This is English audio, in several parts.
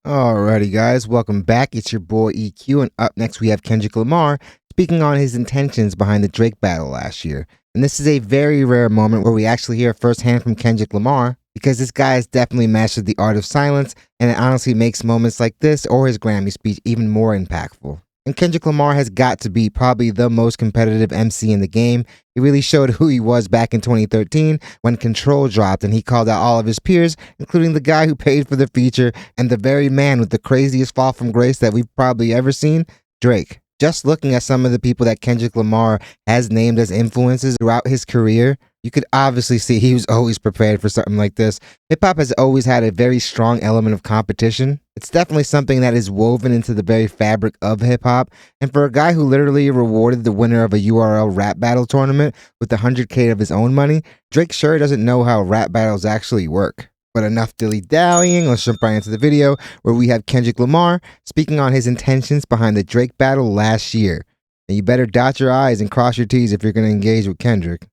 Alrighty, guys, welcome back. It's your boy EQ, and up next we have Kendrick Lamar speaking on his intentions behind the Drake battle last year. And this is a very rare moment where we actually hear firsthand from Kendrick Lamar because this guy has definitely mastered the art of silence, and it honestly makes moments like this or his Grammy speech even more impactful. And Kendrick Lamar has got to be probably the most competitive MC in the game. He really showed who he was back in 2013 when Control dropped and he called out all of his peers, including the guy who paid for the feature and the very man with the craziest fall from grace that we've probably ever seen, Drake. Just looking at some of the people that Kendrick Lamar has named as influences throughout his career, you could obviously see he was always prepared for something like this. Hip hop has always had a very strong element of competition. It's definitely something that is woven into the very fabric of hip hop. And for a guy who literally rewarded the winner of a URL rap battle tournament with $100K of his own money, Drake sure doesn't know how rap battles actually work. But enough dilly-dallying, let's jump right into the video where we have Kendrick Lamar speaking on his intentions behind the Drake battle last year. And you better dot your I's and cross your T's if you're going to engage with Kendrick.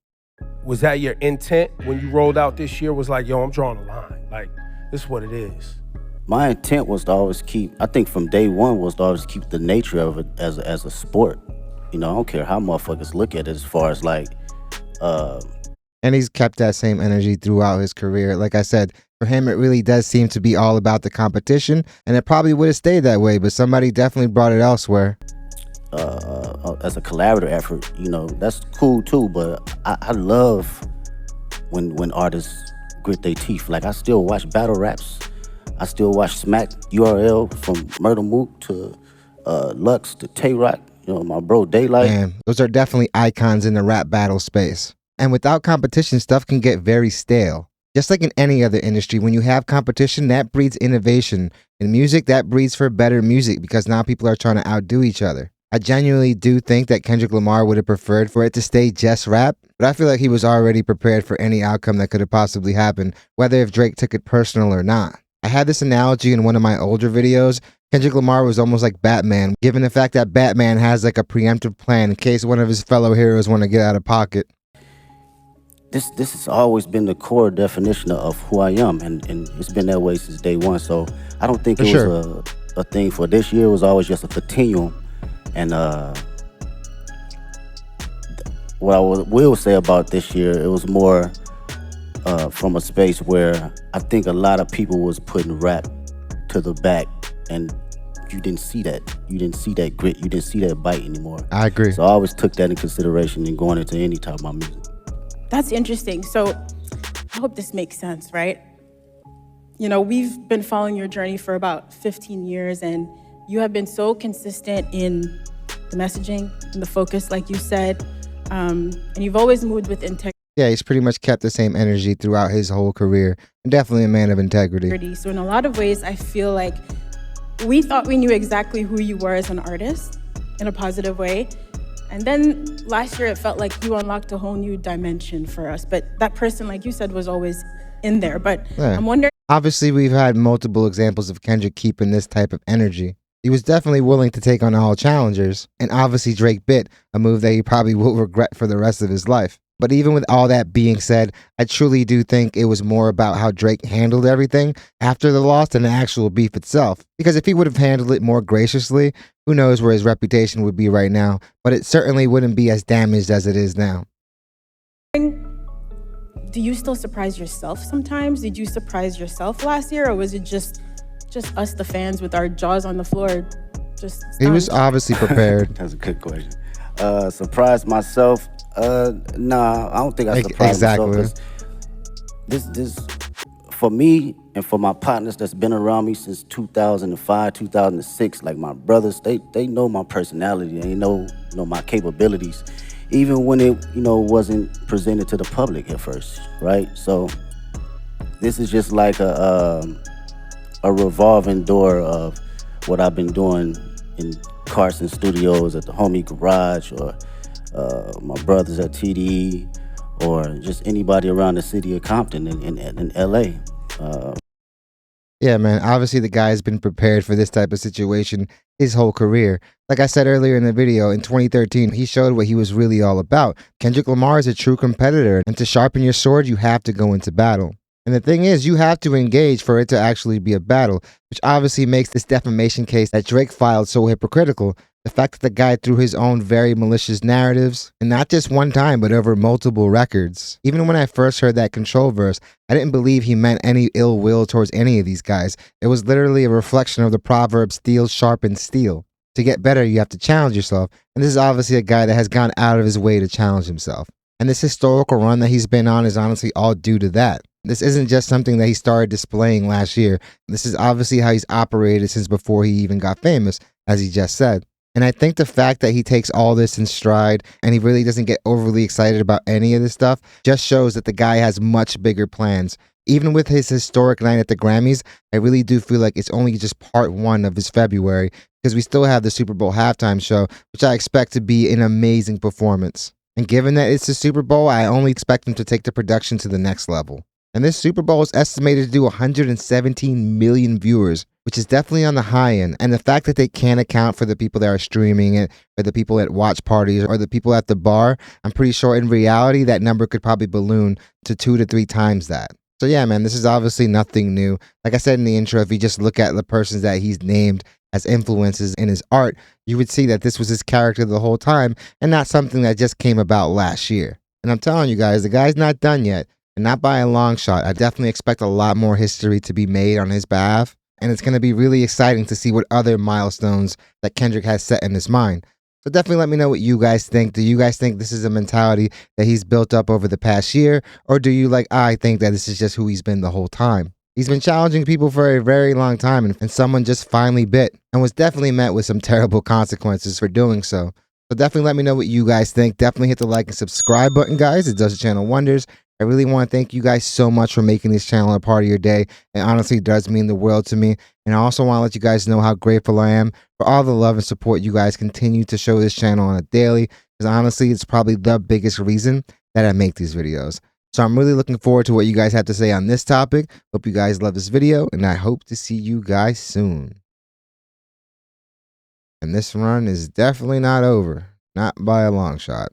Was that your intent when you rolled out this year? Was like, yo, I'm drawing a line. Like, this is what it is. My intent was to always keep, I think from day one was to always keep the nature of it as a sport. You know, I don't care how motherfuckers look at it as far as like, And he's kept that same energy throughout his career. Like I said, for him, it really does seem to be all about the competition, and it probably would have stayed that way, but somebody definitely brought it elsewhere. as a collaborative effort, you know, that's cool too, but I love when artists grit their teeth. Like, I still watch battle raps. I still watch Smack URL from Murder Mook to Lux to Tay-Rock, you know, my bro Daylight. Man, those are definitely icons in the rap battle space. And without competition, stuff can get very stale. Just like in any other industry, when you have competition, that breeds innovation. In music, that breeds for better music because now people are trying to outdo each other. I genuinely do think that Kendrick Lamar would have preferred for it to stay just rap, but I feel like he was already prepared for any outcome that could have possibly happened, whether if Drake took it personal or not. I had this analogy in one of my older videos. Kendrick Lamar was almost like Batman, given the fact that Batman has like a preemptive plan in case one of his fellow heroes want to get out of pocket. This has always been the core definition of who I am, and it's been that way since day one. So I don't think it was a thing for this year. It was always just a continuum. And what I will say about this year, it was more from a space where I think a lot of people was putting rap to the back, and you didn't see that. You didn't see that grit. You didn't see that bite anymore. I agree. So I always took that in consideration in going into any type of my music. That's interesting. So I hope this makes sense, right? You know, we've been following your journey for about 15 years, and you have been so consistent in the messaging and the focus, like you said, and you've always moved with integrity. Yeah, he's pretty much kept the same energy throughout his whole career, and definitely a man of integrity. So in a lot of ways, I feel like we thought we knew exactly who you were as an artist in a positive way. And then last year, it felt like you unlocked a whole new dimension for us. But that person, like you said, was always in there. But yeah. I'm wondering. Obviously, we've had multiple examples of Kendrick keeping this type of energy. He was definitely willing to take on all challengers. And obviously, Drake bit, a move that he probably will regret for the rest of his life. But even with all that being said, I truly do think it was more about how Drake handled everything after the loss than the actual beef itself. Because if he would have handled it more graciously, who knows where his reputation would be right now, but it certainly wouldn't be as damaged as it is now. Do you still surprise yourself sometimes? Did you surprise yourself last year, or was it just us, the fans, with our jaws on the floor, just stunned? He was obviously prepared. That's a good question. Surprised myself? Nah, I don't think I surprised myself. 'Cause this, for me and for my partners that's been around me since 2005, 2006, like my brothers, they know my personality. They know my capabilities, even when it wasn't presented to the public at first, right? So this is just like a revolving door of what I've been doing in Carson Studios, at the homie garage, or my brothers at TDE, or just anybody around the city of Compton in LA. Yeah, man, obviously the guy's been prepared for this type of situation his whole career. Like I said earlier in the video, in 2013, he showed what he was really all about. Kendrick Lamar is a true competitor, and to sharpen your sword, you have to go into battle. And the thing is, you have to engage for it to actually be a battle, which obviously makes this defamation case that Drake filed so hypocritical. The fact that the guy threw his own very malicious narratives, and not just one time, but over multiple records. Even when I first heard that control verse, I didn't believe he meant any ill will towards any of these guys. It was literally a reflection of the proverb, steel sharpens steel. To get better, you have to challenge yourself. And this is obviously a guy that has gone out of his way to challenge himself. And this historical run that he's been on is honestly all due to that. This isn't just something that he started displaying last year. This is obviously how he's operated since before he even got famous, as he just said. And I think the fact that he takes all this in stride and he really doesn't get overly excited about any of this stuff just shows that the guy has much bigger plans. Even with his historic night at the Grammys, I really do feel like it's only just part one of his February, because we still have the Super Bowl halftime show, which I expect to be an amazing performance. And given that it's the Super Bowl, I only expect him to take the production to the next level. And this Super Bowl is estimated to do 117 million viewers, which is definitely on the high end. And the fact that they can't account for the people that are streaming it, or the people at watch parties, or the people at the bar, I'm pretty sure in reality that number could probably balloon to 2 to 3 times that. So yeah, man, this is obviously nothing new. Like I said in the intro, if you just look at the persons that he's named as influences in his art, you would see that this was his character the whole time and not something that just came about last year. And I'm telling you guys, the guy's not done yet. And not by a long shot. I definitely expect a lot more history to be made on his behalf. And it's going to be really exciting to see what other milestones that Kendrick has set in his mind. So definitely let me know what you guys think. Do you guys think this is a mentality that he's built up over the past year? Or do you, like I, think that this is just who he's been the whole time? He's been challenging people for a very long time, and someone just finally bit and was definitely met with some terrible consequences for doing so. So definitely let me know what you guys think. Definitely hit the like and subscribe button, guys. It does the channel wonders. I really want to thank you guys so much for making this channel a part of your day. It honestly does mean the world to me. And I also want to let you guys know how grateful I am for all the love and support you guys continue to show this channel on a daily. Because honestly, it's probably the biggest reason that I make these videos. So I'm really looking forward to what you guys have to say on this topic. Hope you guys love this video, and I hope to see you guys soon. And this run is definitely not over. Not by a long shot.